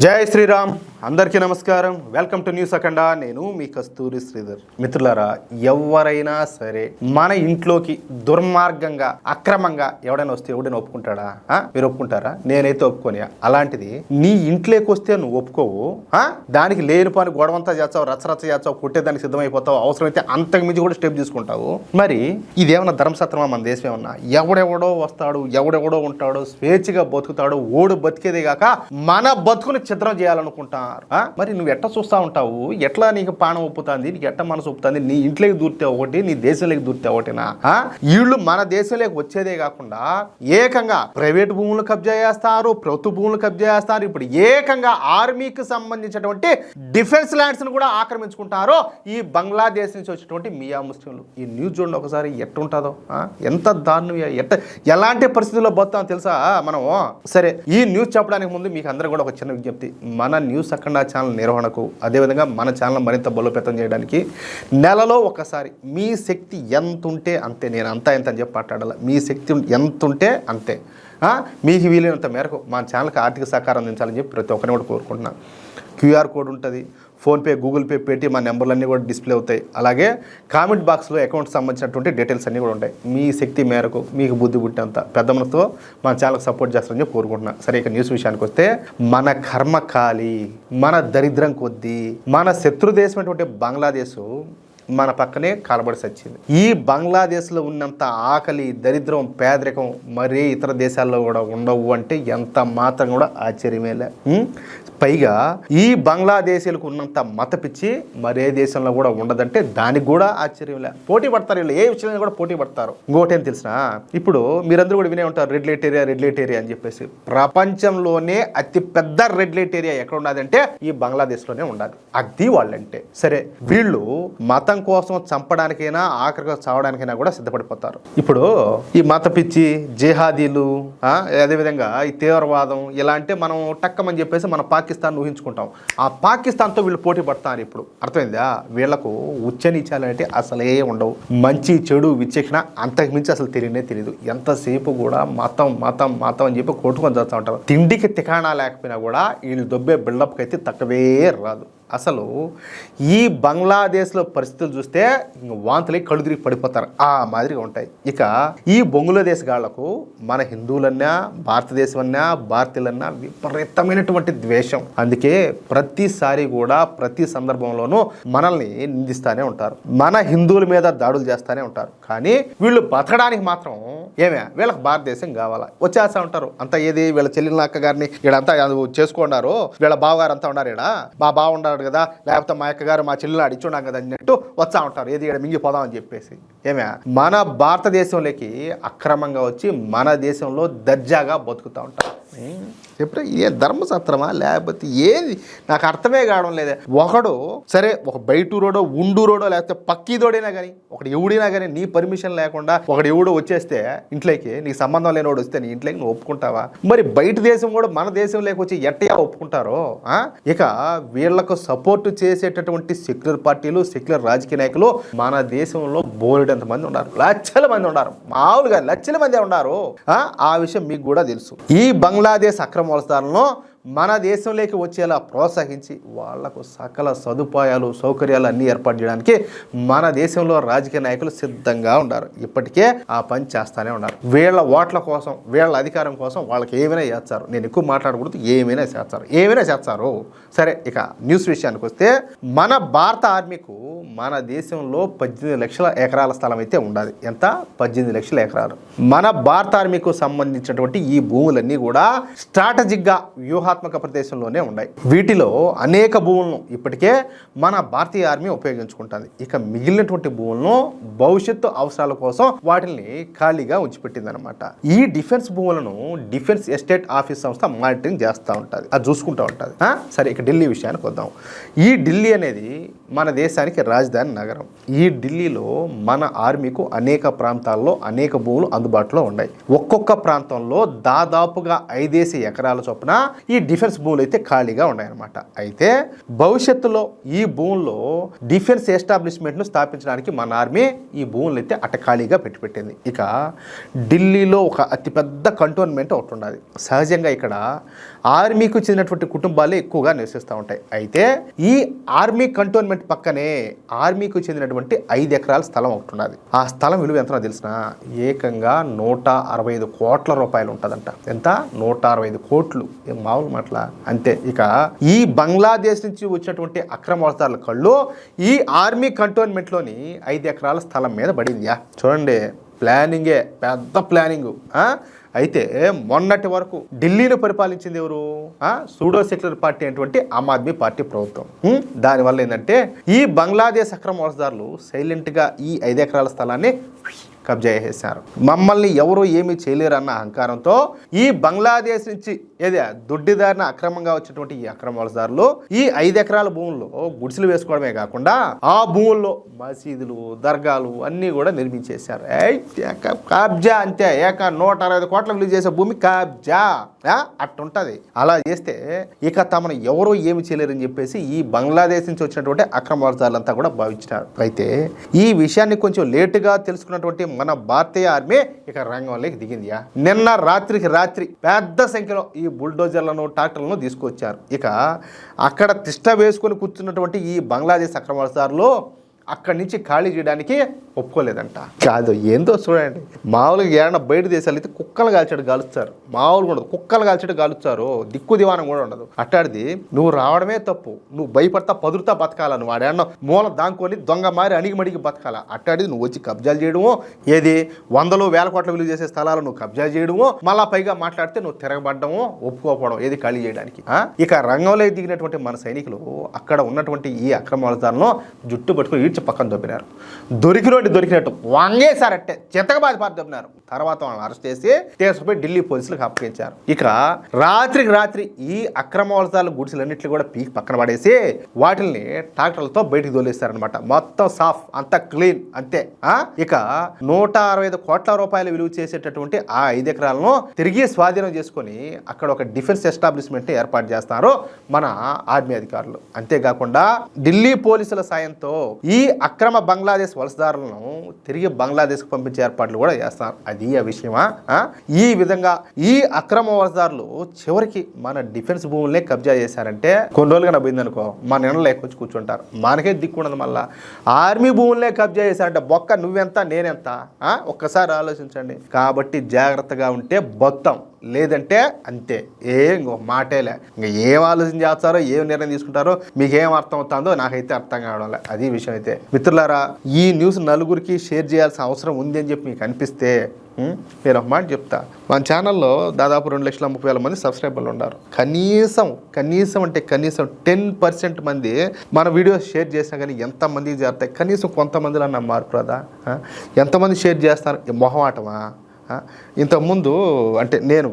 జై శ్రీరామ్. అందరికీ నమస్కారం. వెల్కమ్ టు న్యూస్ అఖండ. నేను మీ కస్తూరి శ్రీధర్. మిత్రులారా, ఎవరైనా సరే మన ఇంట్లోకి దుర్మార్గంగా అక్రమంగా ఎవడైనా వస్తే ఎవడైనా ఒప్పుకుంటాడా? మీరు ఒప్పుకుంటారా? నేనైతే ఒప్పుకోని. అలాంటిది నీ ఇంట్లోకి వస్తే నువ్వు ఒప్పుకోవు, దానికి లేని పని గొడవంతా చేస్తావు, రచ్చరచ్చ చేస్తావు, కొట్టేదానికి సిద్ధమైపోతావు, అవసరమైతే అంతకు మించి కూడా స్టెప్ తీసుకుంటావు. మరి ఇదేమన్నా ధర్మసత్రమా? మన దేశం ఏమన్నా? ఎవడెవడో వస్తాడు, ఎవడెవడో ఉంటాడు, స్వేచ్ఛగా బతుకుతాడు. ఓడు బతికేదే కాక మన బతుకుని చిత్రం చేయాలనుకుంటారు. మరి నువ్వు ఎట్లా చూస్తా ఉంటావు? ఎట్లా నీకు పానం ఒప్పుతుంది? నీకు ఎట్లా మనసు ఒప్పుతుంది? నీ ఇంట్లోకి దూరితే ఒకటి, నీ దేశంలోకి దూరితే ఒకటినా? వీళ్ళు మన దేశంలోకి వచ్చేదే కాకుండా ఏకంగా ప్రైవేట్ భూములు కబ్జా చేస్తారు, ప్రభుత్వ భూములు కబ్జా చేస్తారు. ఇప్పుడు ఏకంగా ఆర్మీకి సంబంధించినటువంటి డిఫెన్స్ ల్యాండ్స్ ను కూడా ఆక్రమించుకుంటారు ఈ బంగ్లాదేశ్ నుంచి వచ్చినటువంటి మియా ముస్లింలు. ఈ న్యూస్ చూడండి ఒకసారి, ఎట్టుంటుందో, ఎంత దారుణం, ఎలాంటి పరిస్థితుల్లో బతాం తెలుసా మనం. సరే, ఈ న్యూస్ చెప్పడానికి ముందు మీకు అందరూ కూడా ఒక చిన్న విజ్ఞప్తి. మన న్యూస్ అఖండ ఛానల్ నిర్వహణకు, అదేవిధంగా మన ఛానల్ మరింత బలోపేతం చేయడానికి నెలలో ఒకసారి మీ శక్తి ఎంత ఉంటే అంతే, నేను అంతా ఎంత అని చెప్పి మాట్లాడాలి, మీ శక్తి ఎంత ఉంటే అంతే, మీకు వీలైనంత మేరకు మా ఛానల్కి ఆర్థిక సహకారం అందించాలని చెప్పి ప్రతి ఒక్కరిని కూడా కోరుకుంటున్నాను. క్యూఆర్ కోడ్ ఉంటుంది, ఫోన్పే, గూగుల్ పే, పేటీఎం, మా నెంబర్లన్నీ కూడా డిస్ప్లే అవుతాయి. అలాగే కామెంట్ బాక్స్లో అకౌంట్ సంబంధించినటువంటి డీటెయిల్స్ అన్నీ కూడా ఉంటాయి. మీ శక్తి మేరకు మీకు బుద్ధి పుట్టేంత పెద్ద మనతో మా ఛానల్కి సపోర్ట్ చేస్తారని చెప్పి కోరుకుంటున్నాను. సరే, ఇక న్యూస్ విషయానికి వస్తే, మన కర్మ కాలి, మన దరిద్రం కొద్దీ మన శత్రు దేశమైనటువంటి బంగ్లాదేశ్ మన పక్కనే కలబడి సచ్చింది. ఈ బంగ్లాదేశ్లో ఉన్నంత ఆకలి, దరిద్రం, పేదరికం మరే ఇతర దేశాల్లో కూడా ఉండవు అంటే ఎంత మాత్రం కూడా ఆశ్చర్యమేలే. పైగా ఈ బంగ్లాదేశీలకు ఉన్నంత మత పిచ్చి మరే దేశంలో కూడా ఉండదంటే దానికి కూడా ఆశ్చర్యంలే. పోటీ పడతారు వీళ్ళు, ఏ విషయంలో కూడా పోటీ పడతారు. ఇంకోటి ఏం తెలిసిన, ఇప్పుడు మీరందరూ కూడా వినే ఉంటారు red light area, red light area అని చెప్పేసి. ప్రపంచంలోనే అతి పెద్ద రెడ్ లైట్ ఏరియా ఎక్కడ ఉన్నదంటే ఈ బంగ్లాదేశ్లోనే ఉండాలి. అది వాళ్ళంటే. సరే, వీళ్ళు మతం కోసం చంపడానికైనా ఆఖరిగా చావడానికైనా కూడా సిద్ధపడిపోతారు. ఇప్పుడు ఈ మత పిచ్చి, జిహాదీలు, అదేవిధంగా ఈ తీవ్రవాదం ఇలా అంటే మనం టక్కమని చెప్పేసి మన పాకిస్తాన్ ఊహించుకుంటాం. ఆ పాకిస్తాన్తో వీళ్ళు పోటీ పడతారు. ఇప్పుడు అర్థమైందా? వీళ్లకు ఉచ్చనీచాలంటే అసలే ఉండవు. మంచి చెడు విచక్షణ అంతకుమించి అసలు తెలియదు. ఎంతసేపు కూడా మతం మతం మతం అని చెప్పి కొట్టుకొని చేస్తూ ఉంటారు. తిండికి తికాణా లేకపోయినా కూడా వీళ్ళు దొబ్బే బిల్డప్కి అయితే తక్కువే రాదు. అసలు ఈ బంగ్లాదేశ్లో పరిస్థితులు చూస్తే వాంతులై కళ్ళు తిరిగి పడిపోతారు. ఆ మాదిరిగా ఉంటాయి. ఇక ఈ బంగ్లాదేశ్ గాళ్లకు మన హిందువులన్నా, భారతదేశం అన్నా, భారతీయులన్నా విపరీతమైనటువంటి ద్వేషం. అందుకే ప్రతిసారి కూడా ప్రతి సందర్భంలోనూ మనల్ని నిందిస్తూనే ఉంటారు, మన హిందువుల మీద దాడులు చేస్తూనే ఉంటారు. కానీ వీళ్ళు బతకడానికి మాత్రం వీళ్ళకి భారతదేశం కావాలా వచ్చేస్తా ఉంటారు. అంతా ఏది వీళ్ళ చెల్లెల అక్క గారిని వీళ్ళంతా చేసుకున్నారు, వీళ్ళ బావగారు అంతా ఉన్నారు, ఇక్కడ మా బావ ఉన్నాడు కదా, లేకపోతే మా అక్క గారు మా చెల్లెలు అడిచున్నాం కదా అన్నట్టు వస్తూ ఉంటారు. ఏది ఇక్కడ మింగిపోదాం అని చెప్పేసి. మన భారతదేశంలోకి అక్రమంగా వచ్చి మన దేశంలో దర్జాగా బతుకుతూ ఉంటారు. ఎప్పుడు ఏ ధర్మసత్రమా లేకపోతే ఏది నాకు అర్థమే కావడం లేదే. ఒకడు సరే, ఒక బయటూరోడో ఉండూరోడో లేకపోతే పక్కీదోడైనా కానీ, ఒకడు ఎవడైనా కానీ నీ పర్మిషన్ లేకుండా ఒకడు ఎవడో వచ్చేస్తే ఇంట్లోకి, నీకు సంబంధం లేనివాడు వస్తే నీ ఇంట్లోకి నువ్వు ఒప్పుకుంటావా? మరి బయట దేశం కూడా మన దేశంలోకి వచ్చి ఎట్టగా ఒప్పుకుంటారో. ఇక వీళ్లకు సపోర్ట్ చేసేటటువంటి సెక్యులర్ పార్టీలు, సెక్యులర్ రాజకీయ నాయకులు మన దేశంలో బోలెడంత మంది ఉన్నారు. లక్షల మంది ఉన్నారు. మామూలుగా లక్షల మంది ఉన్నారు. ఆ విషయం మీకు కూడా తెలుసు. ఈ బంగ్లాదేశ్ అక్రమవలసదారులను మన దేశంలోకి వచ్చేలా ప్రోత్సహించి వాళ్లకు సకల సదుపాయాలు, సౌకర్యాలు అన్నీ ఏర్పాటు చేయడానికి మన దేశంలో రాజకీయ నాయకులు సిద్ధంగా ఉన్నారు. ఇప్పటికే ఆ పని చేస్తానే ఉన్నారు. వీళ్ళ ఓట్ల కోసం, వీళ్ళ అధికారం కోసం వాళ్ళకి ఏమైనా చేస్తారు. నేను ఎక్కువ మాట్లాడకూడదు, ఏమైనా చేస్తారు. సరే, ఇక న్యూస్ విషయానికి వస్తే, మన భారత ఆర్మీకు మన దేశంలో 18 లక్షల ఎకరాల స్థలం అయితే ఉండాలి. ఎంత? 18 లక్షల ఎకరాలు. మన భారత ఆర్మీకు సంబంధించినటువంటి ఈ భూములన్నీ కూడా స్ట్రాటజిక్గా వ్యూహాత్మక ప్రదేశంలోనే ఉన్నాయి. వీటిలో అనేక భూములను ఇప్పటికే మన భారతీయ ఆర్మీ ఉపయోగించుకుంటుంది. ఇక మిగిలినటువంటి భూములను భవిష్యత్తు అవసరాల కోసం వాటిని ఖాళీగా ఉంచిపెట్టిందనమాట. ఈ డిఫెన్స్ భూములను డిఫెన్స్ ఎస్టేట్ ఆఫీస్ సంస్థ మానిటరింగ్ చేస్తూ ఉంటుంది, అది చూసుకుంటూ ఉంటుంది. సరే, ఇక ఢిల్లీ విషయానికి వద్దాం. ఈ ఢిల్లీ అనేది మన దేశానికి రాజధాని నగరం. ఈ ఢిల్లీలో మన ఆర్మీకు అనేక ప్రాంతాల్లో అనేక భూములు అందుబాటులో ఉన్నాయి. ఒక్కొక్క ప్రాంతంలో దాదాపుగా 5 ఎకరాల చొప్పున ఈ డిఫెన్స్ భూములు అయితే ఖాళీగా ఉన్నాయన్నమాట. అయితే భవిష్యత్తులో ఈ భూముల్లో డిఫెన్స్ ఎస్టాబ్లిష్మెంట్ను స్థాపించడానికి మన ఆర్మీ ఈ భూములు అయితే అట ఖాళీగా పెట్టింది. ఇక ఢిల్లీలో ఒక అతిపెద్ద కంటోన్మెంట్ ఒకటి ఉన్నది. సహజంగా ఇక్కడ ఆర్మీకు చెందినటువంటి కుటుంబాలే ఎక్కువగా నివసిస్తూ ఉంటాయి. అయితే ఈ ఆర్మీ కంటోన్మెంట్ పక్కనే ఆర్మీకు చెందినటువంటి 5 ఎకరాల స్థలం ఒకటి ఉన్నది. ఆ స్థలం విలువ ఎంతనో తెలిసిన ఏకంగా 165 కోట్ల రూపాయలు ఉంటుందంట. ఎంత? 165 కోట్లు. ఏం మామూలు మాటల అంతే. ఇక ఈ బంగ్లాదేశ్ నుంచి వచ్చినటువంటి అక్రమ వలసదారుల కళ్ళు ఈ ఆర్మీ కంటోన్మెంట్లోని 5 ఎకరాల స్థలం మీద పడిందియా. చూడండి, ప్లానింగే, పెద్ద ప్లానింగు. అయితే మొన్నటి వరకు ఢిల్లీని పరిపాలించింది ఎవరు? సూడో సెక్యులర్ పార్టీ అయినటువంటి ఆమ్ ఆద్మీ పార్టీ ప్రభుత్వం. దానివల్ల ఏంటంటే ఈ బంగ్లాదేశ్ అక్రమ వలసదారులు సైలెంట్గా ఈ 5 ఎకరాల స్థలాన్ని కబ్జా చేసేశారు. మమ్మల్ని ఎవరు ఏమీ చేయలేరు అన్న అహంకారంతో ఈ బంగ్లాదేశ్ నుంచి దొడ్డిదారిన అక్రమంగా వచ్చినటువంటి ఈ అక్రమ వలసదారులు ఈ 5 ఎకరాల భూముల్లో గుడిసెలు వేసుకోవడమే కాకుండా ఆ భూముల్లో మసీదులు, దర్గాలు అన్నీ కూడా నిర్మించేశారు. కబ్జా అంతే. 165 కోట్ల విలువ చేసే భూమి కబ్జా అట్టుంటది. అలా చేస్తే ఇక తమను ఎవరో ఏమి చేయలేరని చెప్పేసి ఈ బంగ్లాదేశ్ నుంచి వచ్చినటువంటి అక్రమ వలసదారులంతా కూడా భావించినారు. అయితే ఈ విషయాన్ని కొంచెం లేటుగా తెలుసుకున్నటువంటి మన భారతీయ ఆర్మీ ఇక రంగంలోకి దిగిందియా. నిన్న రాత్రికి రాత్రి పెద్ద సంఖ్యలో ఈ బుల్డోజర్లను, ట్రాక్టర్లను తీసుకొచ్చారు. ఇక అక్కడ తిష్ట వేసుకొని కూర్చున్నటువంటి ఈ బంగ్లాదేశ్ అక్రమ వలసదారులు అక్కడి నుంచి ఖాళీ చేయడానికి ఒప్పుకోలేదంట. కాదు, ఏందో చూడండి, మామూలుగా ఏమన్నా బయట దేశాలు అయితే కుక్కలు కాల్చేట్టు కాలుస్తారు. మామూలుగా ఉండదు, కుక్కలు కాల్చేట్టు కాలుస్తారు. దిక్కు దివానం కూడా ఉండదు. అట్టాడిది నువ్వు రావడమే తప్పు. నువ్వు భయపడతా పదురుతా బతకాల. నువ్వు ఆడేమన్నా మూల దాంకొని దొంగ మారి అణిగిమడిగి బతకాల. అట్టాడిది నువ్వు వచ్చి కబ్జాలు చేయడము, ఏది 100,000 కోట్ల విలువ చేసే స్థలాలు నువ్వు కబ్జా చేయడము, మళ్ళా పైగా మాట్లాడితే నువ్వు తిరగబడ్డము, ఒప్పుకోకపోవడం, ఏది ఖాళీ చేయడానికి. ఇక రంగంలో దిగినటువంటి మన సైనికులు అక్కడ ఉన్నటువంటి ఈ అక్రమ వలసదారులను జుట్టు పట్టుకుని పక్కన దొబ్బినారు. దొరికినట్టు వంగేశారట్టే చిత్తకబాది పాటు దొబ్బినారు. తర్వాత వాళ్ళని అరెస్ట్ చేసి తీసుకుపోయి ఢిల్లీ పోలీసులకు అప్పగించారు. ఇక రాత్రికి రాత్రి ఈ అక్రమ వలసదారుల గుడిసెలన్నింటినీ కూడా పీకి పక్కన పడేసి వాటిని ట్రాక్టర్లతో బయటికి తోలేస్తారనమాట. మొత్తం సాఫ్, అంతా క్లీన్, అంతే. ఇక 165 కోట్ల రూపాయలు విలువ చేసేటటువంటి ఆ 5 ఎకరాలను తిరిగి స్వాధీనం చేసుకొని అక్కడ ఒక డిఫెన్స్ ఎస్టాబ్లిష్మెంట్ ఏర్పాటు చేస్తారు మన ఆర్మీ అధికారులు. అంతేకాకుండా ఢిల్లీ పోలీసుల సాయంతో ఈ అక్రమ బంగ్లాదేశ్ వలసదారులను తిరిగి బంగ్లాదేశ్కు పంపించే ఏర్పాట్లు కూడా చేస్తారు. అది ఆ విషయమా? ఈ విధంగా ఈ అక్రమ వలసదారులు చివరికి మన డిఫెన్స్ భూములనే కబ్జా చేశారంటే కొన్ని రోజులుగా పోయిందనుకో మన నెలలు లేకొచ్చి కూర్చుంటారు. మనకే దిక్కుండదు. మళ్ళా ఆర్మీ భూములనే కబ్జా చేశారంటే బొక్క నువ్వెంత నేనెంత? ఒక్కసారి ఆలోచించండి. కాబట్టి జాగ్రత్తగా ఉంటే బొత్తం, లేదంటే అంతే. ఇంకో మాటేలే. ఇంకా ఏం ఆలోచన చేస్తారో, ఏం నిర్ణయం తీసుకుంటారో మీకేం అర్థం అవుతుందో నాకైతే అర్థం కావడం లే. అది విషయం. అయితే మిత్రులారా, ఈ న్యూస్ నలుగురికి షేర్ చేయాల్సిన అవసరం ఉంది అని చెప్పి మీకు అనిపిస్తే నేను ఒక మాట చెప్తా. మన ఛానల్లో దాదాపు 2,30,000 మంది సబ్స్క్రైబర్లు ఉన్నారు. కనీసం అంటే కనీసం 10% మంది మన వీడియోస్ షేర్ చేసినా కానీ ఎంతమందికి చేరుతాయి? కనీసం కొంతమందిలో అన్న మార్పు రాదా? ఎంతమంది షేర్ చేస్తారు? మొహమాటమా? ఇంతకుముందు అంటే నేను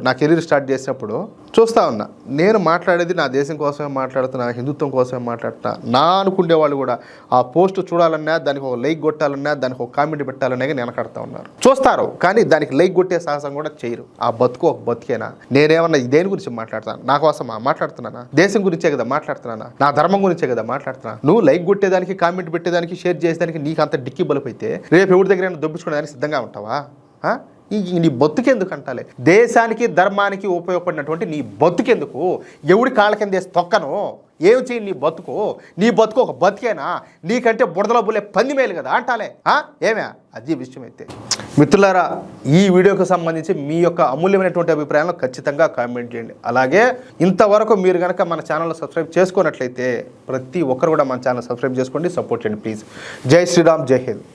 నా కెరీర్ స్టార్ట్ చేసినప్పుడు చూస్తూ ఉన్నా, నేను మాట్లాడేది నా దేశం కోసమే మాట్లాడుతున్నా, హిందుత్వం కోసమే మాట్లాడుతున్నా. నా అనుకునే వాళ్ళు కూడా ఆ పోస్ట్ చూడాలన్నా, దానికి ఒక లైక్ కొట్టాలన్నా, దానికి ఒక కామెంట్ పెట్టాలన్నా కానీ వెనకడుతూ ఉన్నారు. చూస్తారు కానీ దానికి లైక్ కొట్టే సాహసం కూడా చేయరు. ఆ బతుకు ఒక బతికేనా? నేనేమన్నా దేని గురించి మాట్లాడతాను? నా కోసమా మాట్లాడుతున్నానా? దేశం గురించే కదా మాట్లాడుతున్నానా? నా ధర్మం గురించే కదా మాట్లాడుతున్నా. నువ్వు లైక్ కొట్టేదానికి, కామెంట్ పెట్టేదానికి, షేర్ చేసేదానికి నీకు అంత డిక్కి బలిపోతే రేపు ఎవరి దగ్గర దొబ్బించుకోవడానికి సిద్ధంగా ఉంటావా? నీ బతుకెందుకు అంటాలే? దేశానికి, ధర్మానికి ఉపయోగపడినటువంటి నీ బతుకెందుకు? ఎవడి కాళ్ళ కింద వేసి తొక్కను? ఏం చేయి నీ బతుకు ఒక బతికేనా? నీకంటే బుడదలో బుల్లే పంది మేలు కదా అంటాలే. ఏమే? అది విషయం. అయితే మిత్రులారా, ఈ వీడియోకి సంబంధించి మీ యొక్క అమూల్యమైనటువంటి అభిప్రాయాలను ఖచ్చితంగా కామెంట్ చేయండి. అలాగే ఇంతవరకు మీరు కనుక మన ఛానల్ సబ్స్క్రైబ్ చేసుకున్నట్లయితే ప్రతి ఒక్కరు కూడా మన ఛానల్ సబ్స్క్రైబ్ చేసుకోండి, సపోర్ట్ చేయండి ప్లీజ్. జై శ్రీరామ్, జై హింద్.